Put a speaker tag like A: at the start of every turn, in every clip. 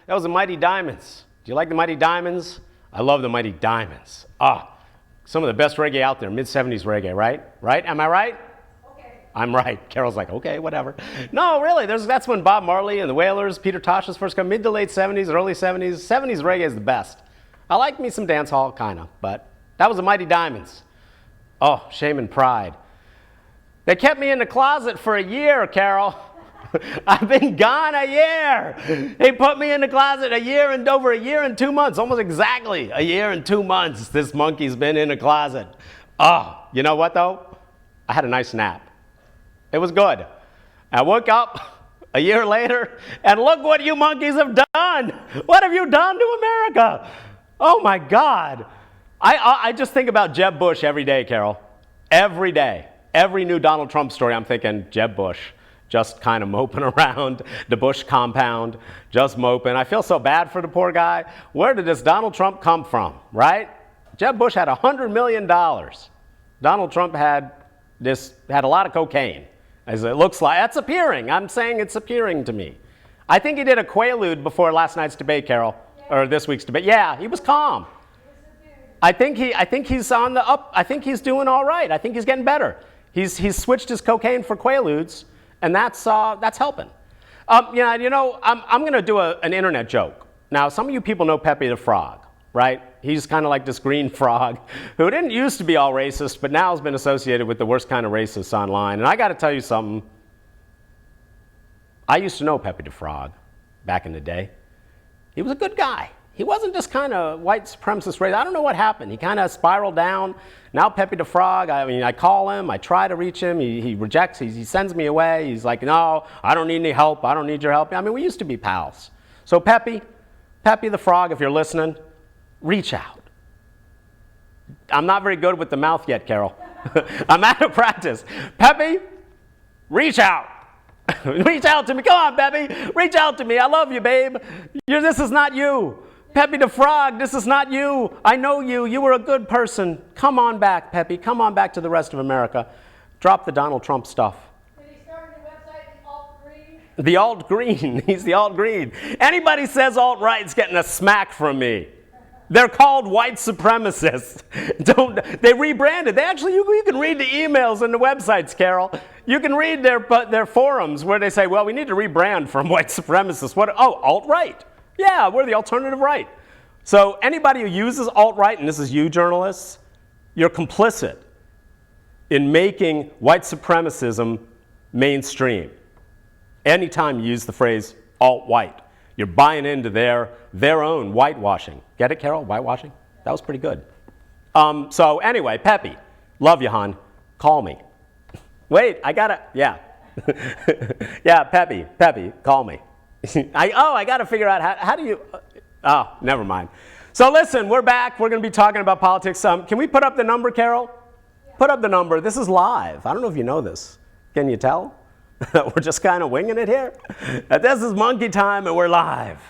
A: That was the Mighty Diamonds. Do you like the Mighty Diamonds? I love the Mighty Diamonds. Some of the best reggae out there, mid-70s reggae, right? Right? Am I right?
B: Okay.
A: I'm right. Carol's like, okay, whatever. No, really, that's when Bob Marley and the Wailers, Peter Tosh's first come, mid to late 70s, early 70s. 70s reggae is the best. I like me some dance hall, kind of, but that was the Mighty Diamonds. Oh, shame and pride. They kept me in the closet for a year, Carol. I've been gone a year. They put me in the closet over a year and 2 months, almost exactly a year and 2 months. This monkey's been in the closet. Oh, you know what though? I had a nice nap. It was good. I woke up a year later, and look what you monkeys have done. What have you done to America? Oh my God. I just think about Jeb Bush every day, Carol. Every day. Every new Donald Trump story, I'm thinking, Jeb Bush. Just kind of moping around the Bush compound, just moping. I feel so bad for the poor guy. Where did this Donald Trump come from, right? Jeb Bush had $100 million. Donald Trump had a lot of cocaine, as it looks like. That's appearing. I'm saying it's appearing to me. I think he did a Quaalude before last night's debate, Carol, or this week's debate. Yeah, he was calm. I think he's on the up. I think he's doing all right. I think he's getting better. He's switched his cocaine for Quaaludes. And that's helping. I'm going to do an internet joke. Now, some of you people know Pepe the Frog, right? He's kind of like this green frog who didn't used to be all racist, but now has been associated with the worst kind of racists online. And I got to tell you something. I used to know Pepe the Frog back in the day. He was a good guy. He wasn't just kind of white supremacist racist. I don't know what happened. He kind of spiraled down. Now Pepe the Frog, I call him, I try to reach him, he rejects, he sends me away. He's like, no, I don't need any help, I don't need your help. I mean, we used to be pals. So Pepe the Frog, if you're listening, reach out. I'm not very good with the mouth yet, Carol. I'm out of practice. Pepe, reach out. Reach out to me. Come on, Pepe. Reach out to me. I love you, babe. This is not you. Pepe the Frog, this is not you. I know you. You were a good person. Come on back, Pepe. Come on back to the rest of America. Drop the Donald Trump stuff.
B: Did he start a new website, the Alt-Green?
A: The Alt-Green. He's the Alt-Green. Anybody says alt-right's getting a smack from me. They're called white supremacists. They rebranded. You can read the emails and the websites, Carol. You can read their forums where they say, well, we need to rebrand from white supremacists. Alt-right. Yeah, we're the alternative right. So anybody who uses alt-right, and this is you journalists, you're complicit in making white supremacism mainstream. Anytime you use the phrase alt-white, you're buying into their own whitewashing. Get it, Carol? Whitewashing? That was pretty good. So anyway, Pepe, love you, hon. Call me. Wait, yeah. Yeah, Pepe, call me. I got to figure out how do you, never mind. So listen, we're back. We're going to be talking about politics. Can we put up the number, Carol?
B: Yeah.
A: Put up the number. This is live. I don't know if you know this. Can you tell? We're just kind of winging it here. This is monkey time and we're live.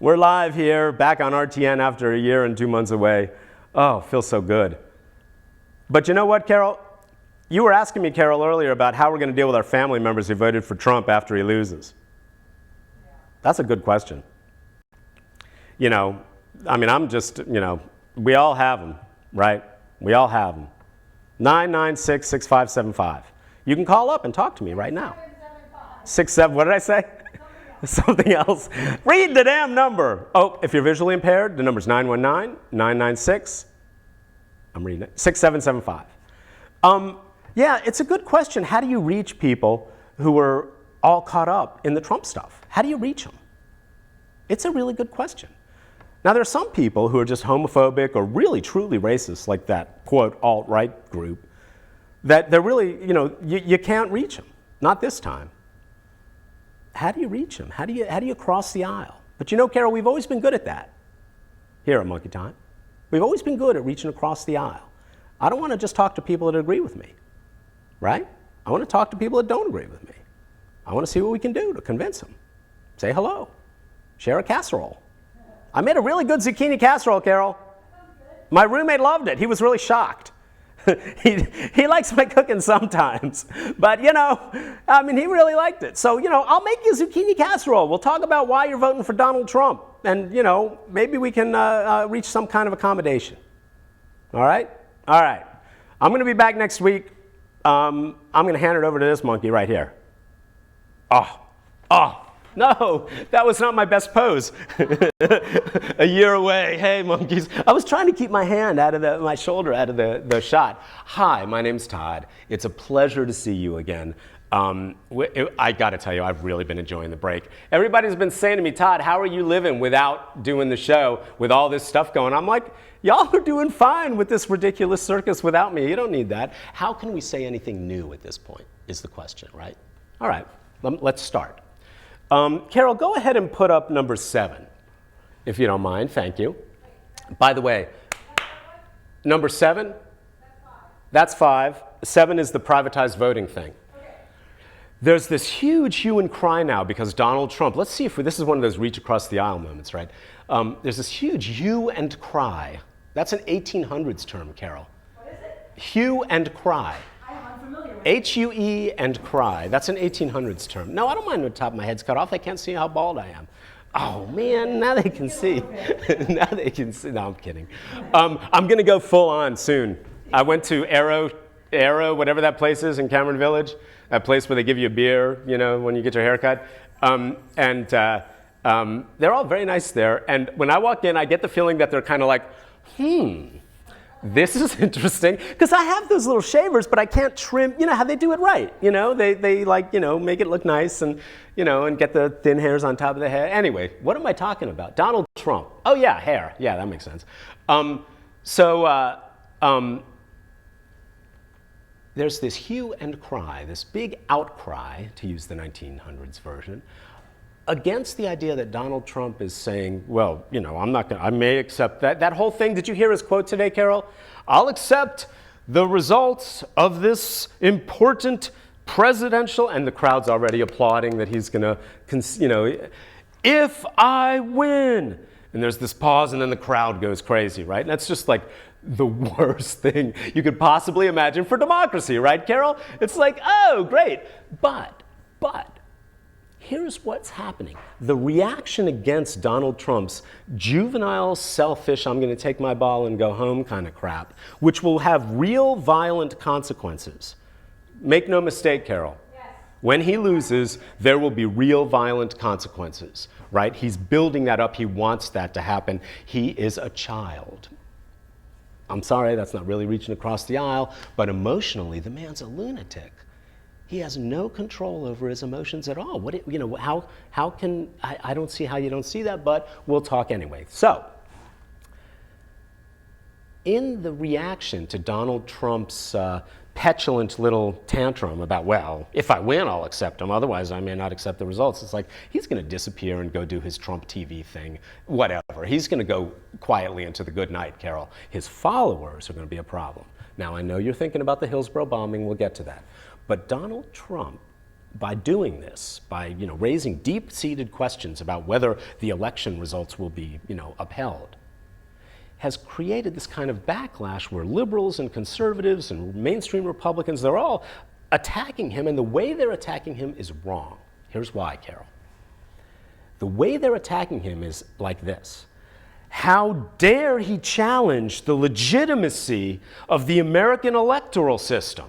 A: We're live here, back on RTN after a year and 2 months away. Oh, feels so good. But you know what, Carol? You were asking me, Carol, earlier about how we're going to deal with our family members who voted for Trump after he loses. That's a good question. I'm just, we all have them, right? We all have them. 996-6575. You can call up and talk to me right now. 67, what did I say? Something else. Read the damn number. Oh, if you're visually impaired, the number's 919-996. I'm reading it. 6775. Yeah, it's a good question. How do you reach people who are all caught up in the Trump stuff? How do you reach them? It's a really good question. Now, there are some people who are just homophobic or really truly racist, like that, quote, alt-right group, that they're really, you can't reach them. Not this time. How do you reach them? How do you cross the aisle? But Carol, we've always been good at that here at Monkey Time. We've always been good at reaching across the aisle. I don't want to just talk to people that agree with me, right? I want to talk to people that don't agree with me. I want to see what we can do to convince them. Say hello. Share a casserole. I made a really good zucchini casserole, Carol. My roommate loved it. He was really shocked. he likes my cooking sometimes, but I mean, he really liked it. So, I'll make you zucchini casserole. We'll talk about why you're voting for Donald Trump, and maybe we can reach some kind of accommodation. All right? All right. I'm going to be back next week. I'm going to hand it over to this monkey right here. Oh, no, that was not my best pose. A year away. Hey, monkeys. I was trying to keep my hand out of my shoulder out of the shot. Hi, my name's Todd. It's a pleasure to see you again. I got to tell you, I've really been enjoying the break. Everybody's been saying to me, Todd, how are you living without doing the show with all this stuff going? I'm like, y'all are doing fine with this ridiculous circus without me. You don't need that. How can we say anything new at this point is the question, right? All right, let's start. Carol, go ahead and put up number 7, if you don't mind. Thank you. By the way, number 7? That's 5. 7 is the privatized voting thing. There's this huge hue and cry now because Donald Trump, let's see if this is one of those reach across the aisle moments, right? There's this huge hue and cry. That's an 1800s term, Carol.
B: What is it?
A: Hue and cry.
B: I'm unfamiliar with it.
A: H-U-E and cry. That's an 1800s term. No, I don't mind when the top of my head's cut off. They can't see how bald I am. Oh, man, now they can see. Now they can see. No, I'm kidding. I'm going to go full on soon. I went to Arrow, whatever that place is in Cameron Village, that place where they give you a beer, when you get your hair cut. They're all very nice there. And when I walk in, I get the feeling that they're kind of like, this is interesting. Because I have those little shavers, but I can't trim, how they do it right. They like, make it look nice and, and get the thin hairs on top of the head. Anyway, what am I talking about? Donald Trump. Oh, yeah, hair. Yeah, that makes sense. There's this hue and cry, this big outcry, to use the 1900s version, against the idea that Donald Trump is saying, well, I'm not going to, I may accept that. That whole thing, did you hear his quote today, Carol? I'll accept the results of this important presidential, and the crowd's already applauding that he's going to, if I win. And there's this pause, and then the crowd goes crazy, right? And that's just like the worst thing you could possibly imagine for democracy, right, Carol? It's like, oh, great. But here's what's happening. The reaction against Donald Trump's juvenile, selfish, I'm going to take my ball and go home kind of crap, which will have real violent consequences. Make no mistake, Carol.
B: Yes.
A: When he loses, there will be real violent consequences, right? He's building that up. He wants that to happen. He is a child. I'm sorry, that's not really reaching across the aisle, but emotionally, the man's a lunatic. He has no control over his emotions at all. How can, I don't see how you don't see that, but we'll talk anyway. So, in the reaction to Donald Trump's petulant little tantrum about, well, if I win, I'll accept him. Otherwise, I may not accept the results. It's like he's going to disappear and go do his Trump TV thing, whatever. He's going to go quietly into the good night, Carol. His followers are going to be a problem. Now, I know you're thinking about the Hillsborough bombing. We'll get to that. But Donald Trump, by doing this, by raising deep-seated questions about whether the election results will be upheld, has created this kind of backlash where liberals and conservatives and mainstream Republicans, they're all attacking him, and the way they're attacking him is wrong. Here's why, Carol. The way they're attacking him is like this. How dare he challenge the legitimacy of the American electoral system?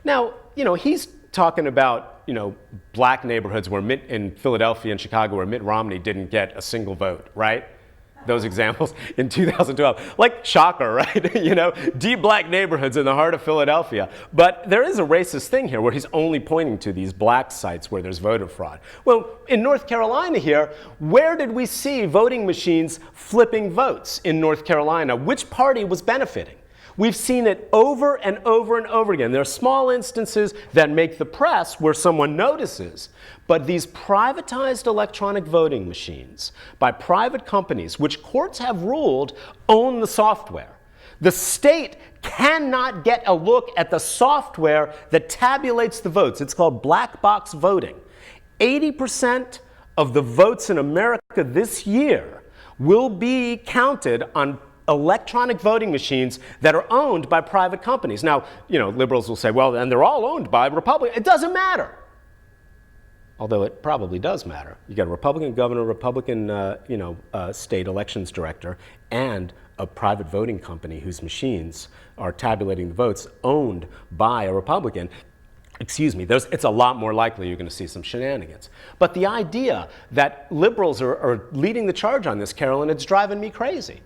A: Now, he's talking about, black neighborhoods in Philadelphia and Chicago where Mitt Romney didn't get a single vote, right? Those examples in 2012. Like, shocker, right? Deep black neighborhoods in the heart of Philadelphia. But there is a racist thing here where he's only pointing to these black sites where there's voter fraud. Well, in North Carolina here, where did we see voting machines flipping votes in North Carolina? Which party was benefiting? We've seen it over and over and over again. There are small instances that make the press where someone notices, but these privatized electronic voting machines by private companies, which courts have ruled own the software. The state cannot get a look at the software that tabulates the votes. It's called black box voting. 80% of the votes in America this year will be counted on electronic voting machines that are owned by private companies. Now, liberals will say, well, then they're all owned by Republicans. It doesn't matter. Although it probably does matter. You got a Republican governor, Republican, state elections director, and a private voting company whose machines are tabulating the votes owned by a Republican. Excuse me, it's a lot more likely you're going to see some shenanigans. But the idea that liberals are leading the charge on this, Carolyn, it's driving me crazy.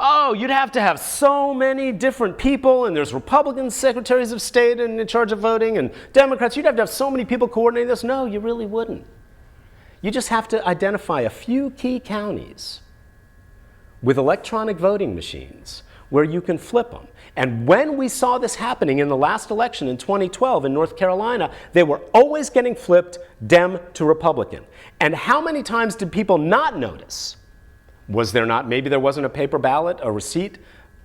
A: Oh, you'd have to have so many different people, and there's Republican secretaries of state in charge of voting, and Democrats. You'd have to have so many people coordinating this. No, you really wouldn't. You just have to identify a few key counties with electronic voting machines where you can flip them. And when we saw this happening in the last election in 2012 in North Carolina, they were always getting flipped Dem to Republican. And how many times did people not notice? Was there not, maybe there wasn't a paper ballot, a receipt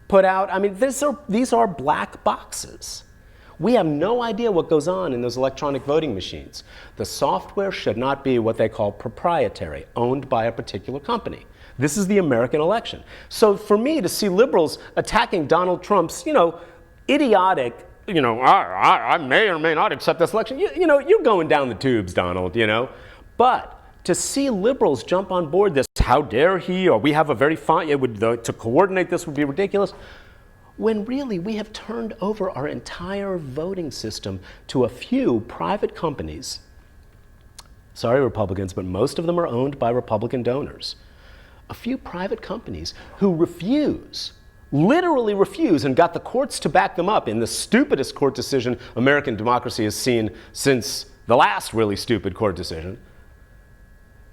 A: put out? I mean, these are black boxes. We have no idea what goes on in those electronic voting machines. The software should not be what they call proprietary, owned by a particular company. This is the American election. So for me to see liberals attacking Donald Trump's, idiotic, I may or may not accept this election, you're going down the tubes, Donald, But to see liberals jump on board this, how dare he, or we have a very fine, to coordinate this would be ridiculous, when really we have turned over our entire voting system to a few private companies. Sorry, Republicans, but most of them are owned by Republican donors. A few private companies who literally refuse, and got the courts to back them up in the stupidest court decision American democracy has seen since the last really stupid court decision,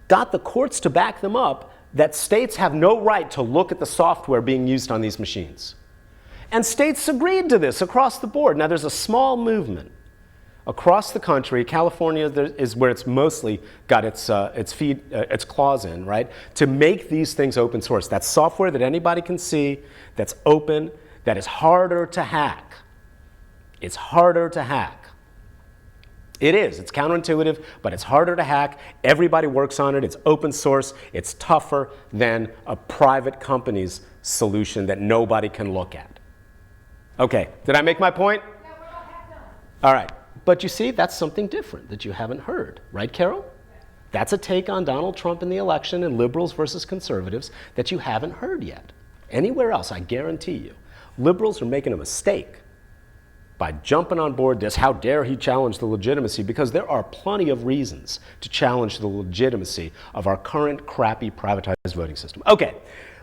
A: got the courts to back them up that states have no right to look at the software being used on these machines. And states agreed to this across the board. Now, there's a small movement across the country. California is where it's mostly got its claws in, right? To make these things open source. That's software that anybody can see, that's open, that is harder to hack. It's harder to hack. It is. It's counterintuitive, but it's harder to hack. Everybody works on it. It's open source. It's tougher than a private company's solution that nobody can look at. Okay, did I make my point?
B: Yeah, we're all hacked on.
A: All right. But you see, that's something different that you haven't heard. Right, Carol? That's a take on Donald Trump in the election and liberals versus conservatives that you haven't heard yet. Anywhere else, I guarantee you, liberals are making a mistake by jumping on board this. How dare he challenge the legitimacy? Because there are plenty of reasons to challenge the legitimacy of our current crappy privatized voting system. Okay,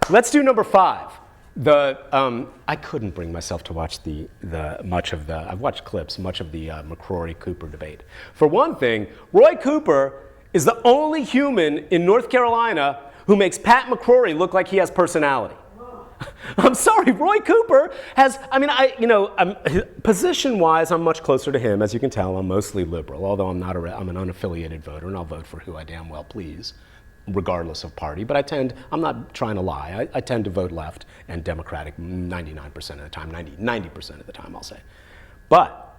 A: let's do number 5. I couldn't bring myself to watch I've watched clips, much of the McCrory-Cooper debate. For one thing, Roy Cooper is the only human in North Carolina who makes Pat McCrory look like he has personality. I'm sorry, Roy Cooper has, position-wise, I'm much closer to him. As you can tell, I'm mostly liberal, although I'm an unaffiliated voter, and I'll vote for who I damn well please, regardless of party. But I'm not trying to lie. I tend to vote left and Democratic 99% of the time, 90% of the time, I'll say. But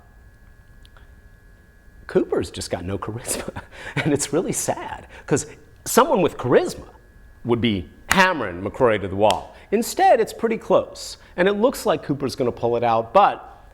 A: Cooper's just got no charisma. And it's really sad, because someone with charisma would be hammering McCrory to the wall. Instead, it's pretty close. And it looks like Cooper's going to pull it out. But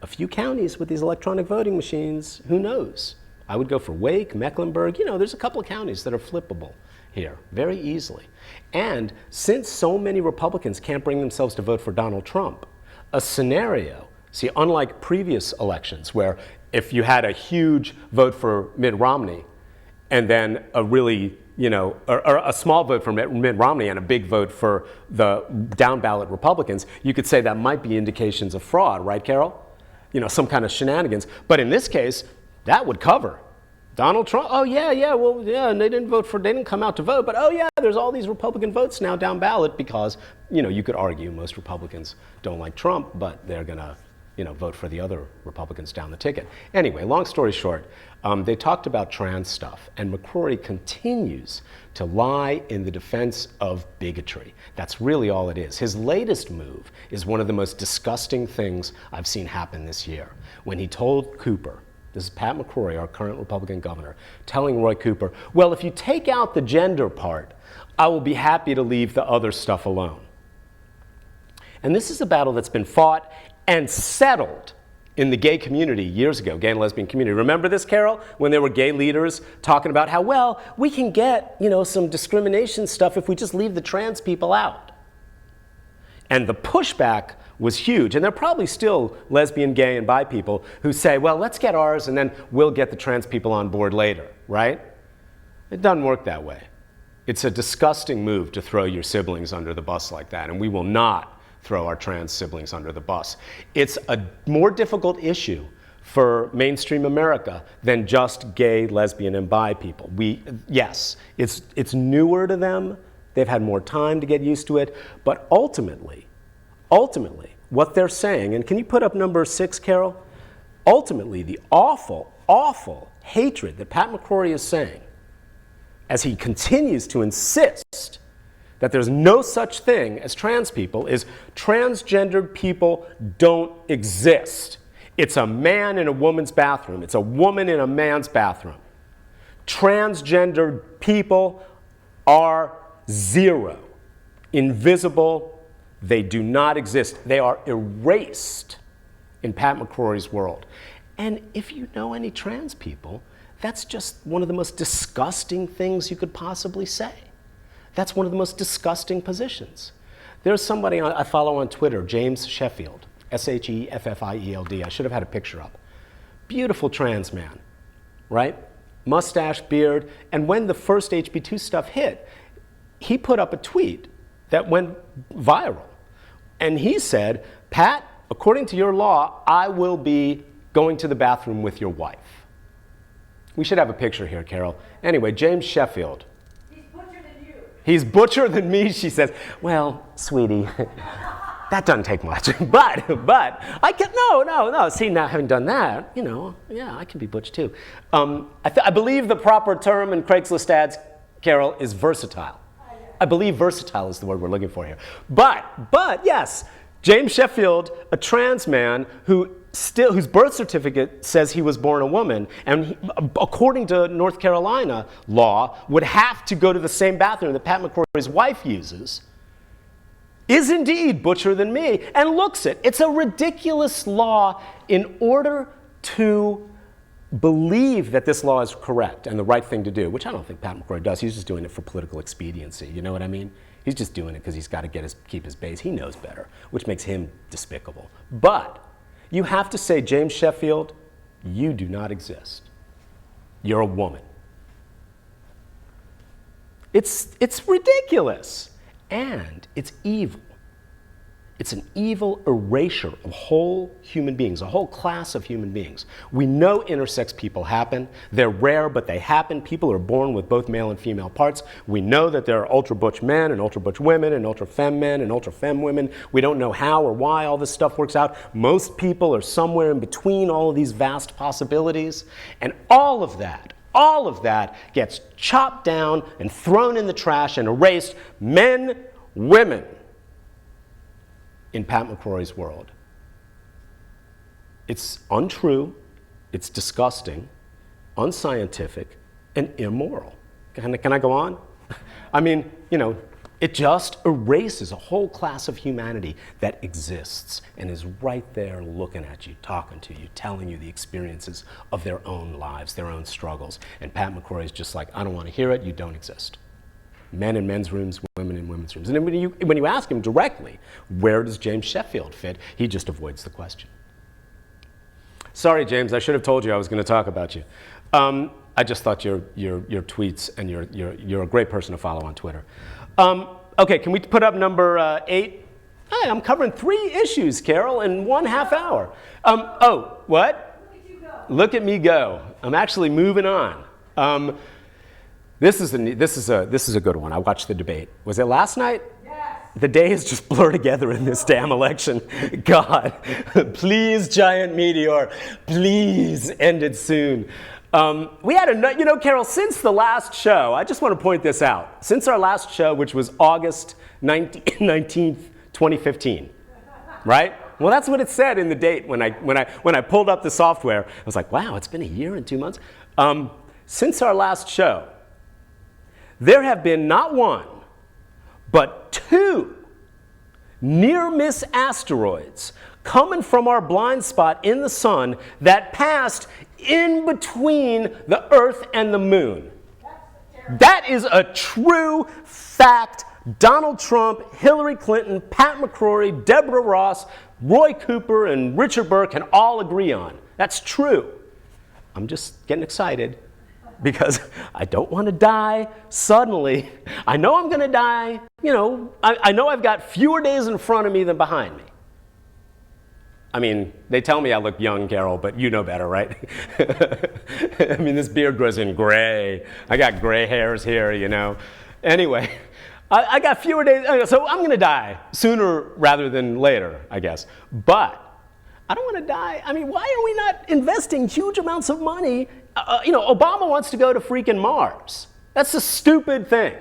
A: a few counties with these electronic voting machines, who knows? I would go for Wake, Mecklenburg. There's a couple of counties that are flippable here very easily. And since so many Republicans can't bring themselves to vote for Donald Trump, a scenario, see, unlike previous elections where if you had a huge vote for Mitt Romney and then a really, or a small vote for Mitt Romney and a big vote for the down ballot Republicans, you could say that might be indications of fraud, right, Carol? Some kind of shenanigans. But in this case, that would cover Donald Trump. Oh, yeah, and they didn't come out to vote, but oh, yeah, there's all these Republican votes now down ballot because, you could argue most Republicans don't like Trump, but they're going to, vote for the other Republicans down the ticket. Anyway, long story short, they talked about trans stuff, and McCrory continues to lie in the defense of bigotry. That's really all it is. His latest move is one of the most disgusting things I've seen happen this year. When he told Cooper, this is Pat McCrory, our current Republican governor, telling Roy Cooper, well, if you take out the gender part, I will be happy to leave the other stuff alone. And this is a battle that's been fought and settled in the gay community years ago, gay and lesbian community. Remember this, Carol? When there were gay leaders talking about how, well, we can get, some discrimination stuff if we just leave the trans people out. And the pushback was huge. And there are probably still lesbian, gay, and bi people who say, well, let's get ours and then we'll get the trans people on board later, right? It doesn't work that way. It's a disgusting move to throw your siblings under the bus like that, and we will not throw our trans siblings under the bus. It's a more difficult issue for mainstream America than just gay, lesbian, and bi people. Yes, it's newer to them. They've had more time to get used to it. But ultimately, what they're saying, and can you put up number 6, Carol? Ultimately, the awful, awful hatred that Pat McCrory is saying, as he continues to insist that there's no such thing as trans people, is transgendered people don't exist. It's a man in a woman's bathroom. It's a woman in a man's bathroom. Transgendered people are zero, invisible. They do not exist. They are erased in Pat McCrory's world. And if you know any trans people, that's just one of the most disgusting things you could possibly say. That's one of the most disgusting positions. There's somebody I follow on Twitter, James Sheffield, Sheffield. I should have had a picture up. Beautiful trans man, right? Mustache, beard, and when the first HB2 stuff hit, he put up a tweet that went viral. And he said, Pat, according to your law, I will be going to the bathroom with your wife. We should have a picture here, Carol. Anyway, James Sheffield.
B: He's butcher than you.
A: He's butcher than me, she says. Well, sweetie, that doesn't take much. But I can, no. See, now having done that, yeah, I can be butch too. I believe the proper term in Craigslist ads, Carol, is versatile. I believe versatile is the word we're looking for here. But yes, James Sheffield, a trans man whose birth certificate says he was born a woman, and he, according to North Carolina law, would have to go to the same bathroom that Pat McCrory's wife uses, is indeed butcher than me, and looks it. It's a ridiculous law in order to believe that this law is correct and the right thing to do, which I don't think Pat McCrory does. He's just doing it for political expediency. You know what I mean? He's just doing it because he's got to keep his base. He knows better, which makes him despicable. But you have to say, James Sheffield, you do not exist. You're a woman. It's ridiculous, and it's evil. It's an evil erasure of whole human beings, a whole class of human beings. We know intersex people happen. They're rare, but they happen. People are born with both male and female parts. We know that there are ultra-butch men and ultra-butch women and ultra-femme men and ultra-femme women. We don't know how or why all this stuff works out. Most people are somewhere in between all of these vast possibilities. And all of that gets chopped down and thrown in the trash and erased. Men, women, in Pat McCrory's world. It's untrue, it's disgusting, unscientific, and immoral. Can I go on? I mean, it just erases a whole class of humanity that exists and is right there looking at you, talking to you, telling you the experiences of their own lives, their own struggles. And Pat McCrory is just like, I don't want to hear it, you don't exist. Men in men's rooms, women in women's rooms. And then when you ask him directly, where does James Sheffield fit, he just avoids the question. Sorry, James, I should have told you I was going to talk about you. I just thought your tweets, and you're a great person to follow on Twitter. Okay, can we put up number 8? Hi, I'm covering 3 issues, Carol, in 1/2 hour. Oh, what?
B: Look at you go.
A: Look at me go. I'm actually moving on. This is a good one. I watched the debate. Was it last night?
B: Yes.
A: The days just blur together in this damn election. God, please, giant meteor, please end it soon. We had Carol, since the last show, I just want to point this out. Since our last show, which was August 19th, 2015, right? Well, that's what it said in the date when I pulled up the software. I was like, wow, it's been a year and 2 months. Since our last show, there have been not 1, but 2 near-miss asteroids coming from our blind spot in the sun that passed in between the Earth and the moon. That is a true fact. Donald Trump, Hillary Clinton, Pat McCrory, Deborah Ross, Roy Cooper, and Richard Burr can all agree on. That's true. I'm just getting excited because I don't want to die suddenly. I know I'm going to die. I know I've got fewer days in front of me than behind me. I mean, they tell me I look young, Carol, but you know better, right? I mean, this beard grows in gray. I got gray hairs here, Anyway, I got fewer days, so I'm going to die sooner rather than later, I guess. But I don't want to die. I mean, why are we not investing huge amounts of money? Obama wants to go to freaking Mars. That's a stupid thing.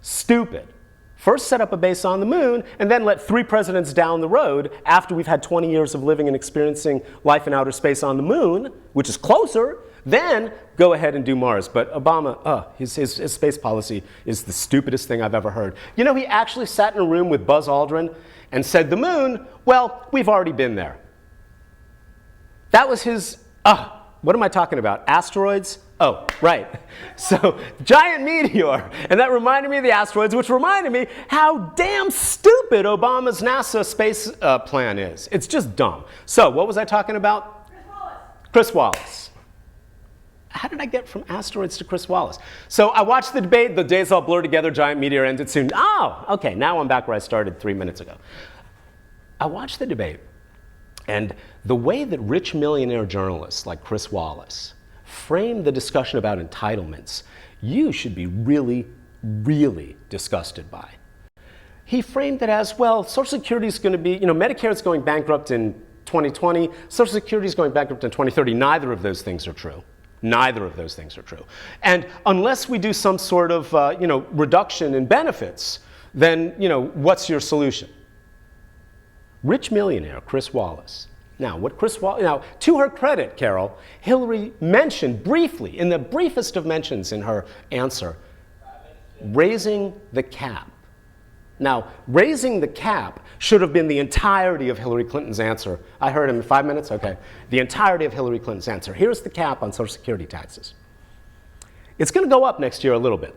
A: Stupid. First set up a base on the moon, and then let 3 presidents down the road, after we've had 20 years of living and experiencing life in outer space on the moon, which is closer, then go ahead and do Mars. But Obama, his space policy is the stupidest thing I've ever heard. He actually sat in a room with Buzz Aldrin and said, the moon, well, we've already been there. That was his, what am I talking about? Asteroids? Oh, right. So, giant meteor. And that reminded me of the asteroids, which reminded me how damn stupid Obama's NASA space plan is. It's just dumb. So, what was I talking about?
B: Chris Wallace.
A: Chris Wallace. How did I get from asteroids to Chris Wallace? So, I watched the debate. The days all blur together. Giant meteor ended soon. Oh, okay. Now I'm back where I started 3 minutes ago. I watched the debate. And the way that rich millionaire journalists like Chris Wallace frame the discussion about entitlements, you should be really, really disgusted by. He framed it as, well, Social Security is going to be, Medicare is going bankrupt in 2020, Social Security is going bankrupt in 2030. Neither of those things are true. Neither of those things are true. And unless we do some sort of, reduction in benefits, then, what's your solution? Rich millionaire Chris Wallace. Now, to her credit, Carol, Hillary mentioned briefly, in the briefest of mentions in her answer, raising the cap. Now, raising the cap should have been the entirety of Hillary Clinton's answer. I heard in 5 minutes? Okay. The entirety of Hillary Clinton's answer. Here's the cap on Social Security taxes. It's going to go up next year a little bit.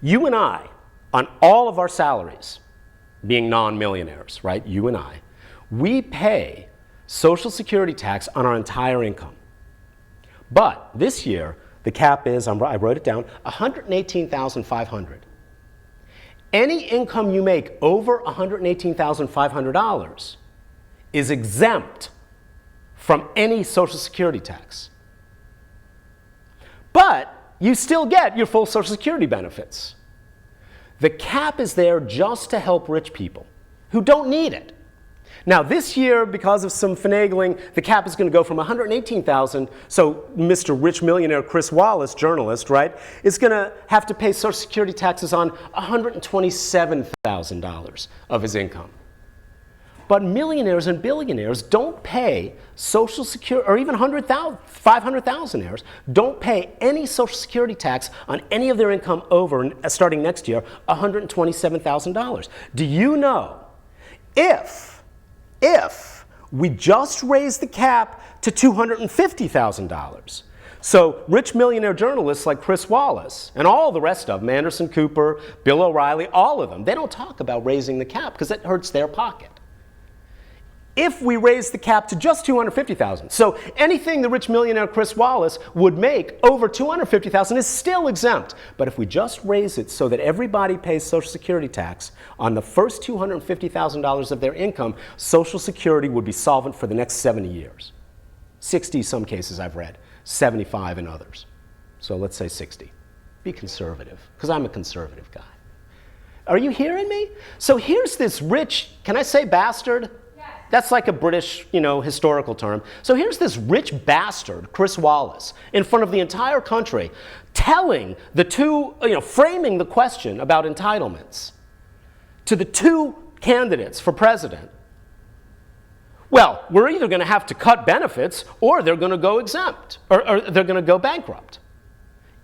A: You and I, on all of our salaries, being non-millionaires, right? You and I, we pay Social Security tax on our entire income. But this year, the cap is, I wrote it down, $118,500. Any income you make over $118,500 is exempt from any Social Security tax. But you still get your full Social Security benefits. The cap is there just to help rich people who don't need it. Now, this year, because of some finagling, the cap is going to go from $118,000. So Mr. Rich Millionaire Chris Wallace, journalist, right, is going to have to pay Social Security taxes on $127,000 of his income. But millionaires and billionaires don't pay Social Security, or even 500,000aires don't pay any Social Security tax on any of their income over, starting next year, $127,000. Do you know, if we just raise the cap to $250,000, so rich millionaire journalists like Chris Wallace and all the rest of them, Anderson Cooper, Bill O'Reilly, all of them, they don't talk about raising the cap because it hurts their pocket. If we raise the cap to just $250,000, so anything the rich millionaire Chris Wallace would make over $250,000 is still exempt. But if we just raise it so that everybody pays Social Security tax on the first $250,000 of their income, Social Security would be solvent for the next 70 years. 60 some cases I've read, 75 in others. So let's say 60. Be conservative, because I'm a conservative guy. Are you hearing me? So here's this rich, can I say bastard? That's like a British, historical term. So here's this rich bastard, Chris Wallace, in front of the entire country, telling the two, framing the question about entitlements to the two candidates for president. Well, we're either going to have to cut benefits or they're going to go exempt, or they're going to go bankrupt.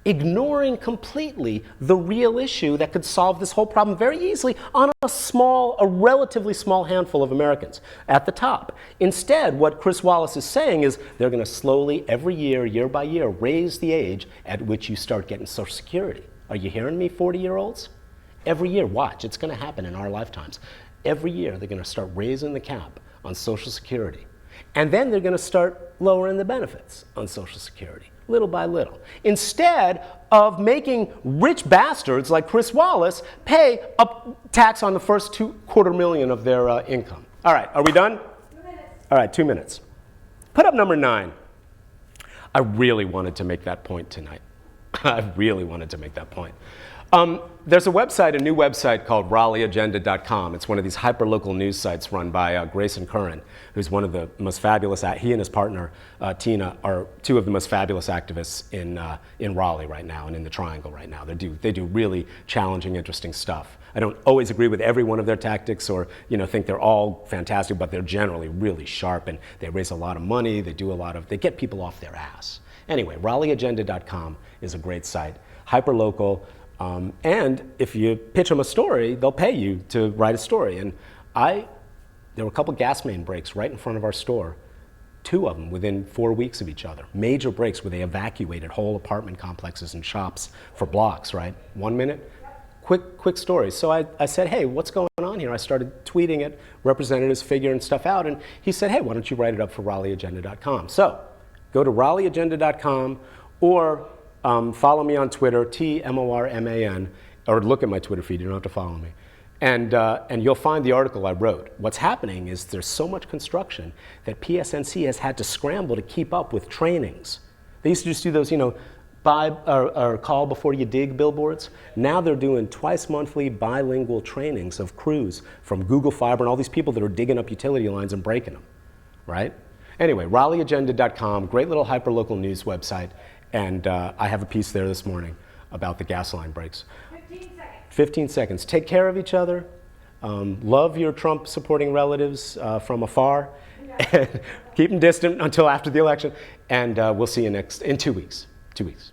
A: ignoring completely the real issue that could solve this whole problem very easily on a relatively small handful of Americans at the top. Instead, what Chris Wallace is saying is they're going to slowly, every year, year by year, raise the age at which you start getting Social Security. Are you hearing me, 40-year-olds? Every year, watch, it's going to happen in our lifetimes. Every year, they're going to start raising the cap on Social Security. And then they're going to start lowering the benefits on Social Security, little by little, instead of making rich bastards like Chris Wallace pay a tax on the first $250,000 of their income. All right, are we done?
B: 2 minutes.
A: All right, 2 minutes. Put up number 9. I really wanted to make that point tonight. I really wanted to make that point. There's a website, a new website called RaleighAgenda.com. It's one of these hyperlocal news sites run by Grayson Curran, who's one of the most fabulous, he and his partner, Tina, are two of the most fabulous activists in Raleigh right now and in the Triangle right now. They do really challenging, interesting stuff. I don't always agree with every one of their tactics or think they're all fantastic, but they're generally really sharp and they raise a lot of money, they get people off their ass. Anyway, RaleighAgenda.com is a great site, hyperlocal. And if you pitch them a story, they'll pay you to write a story. And there were a couple gas main breaks right in front of our store, 2 of them within 4 weeks of each other. Major breaks where they evacuated whole apartment complexes and shops for blocks, right? 1 minute, quick stories. So I said, hey, what's going on here? I started tweeting it, representatives figuring stuff out, and he said, hey, why don't you write it up for RaleighAgenda.com? So go to RaleighAgenda.com or follow me on Twitter, TMORMAN, or look at my Twitter feed, you don't have to follow me. And you'll find the article I wrote. What's happening is there's so much construction that PSNC has had to scramble to keep up with trainings. They used to just do those, buy or call before you dig billboards. Now they're doing twice monthly bilingual trainings of crews from Google Fiber and all these people that are digging up utility lines and breaking them, right? Anyway, RaleighAgenda.com, great little hyperlocal news website. And I have a piece there this morning about the gas line breaks.
B: 15 seconds.
A: 15 seconds. Take care of each other. Love your Trump-supporting relatives from afar. Keep them distant until after the election. And we'll see you in 2 weeks. 2 weeks.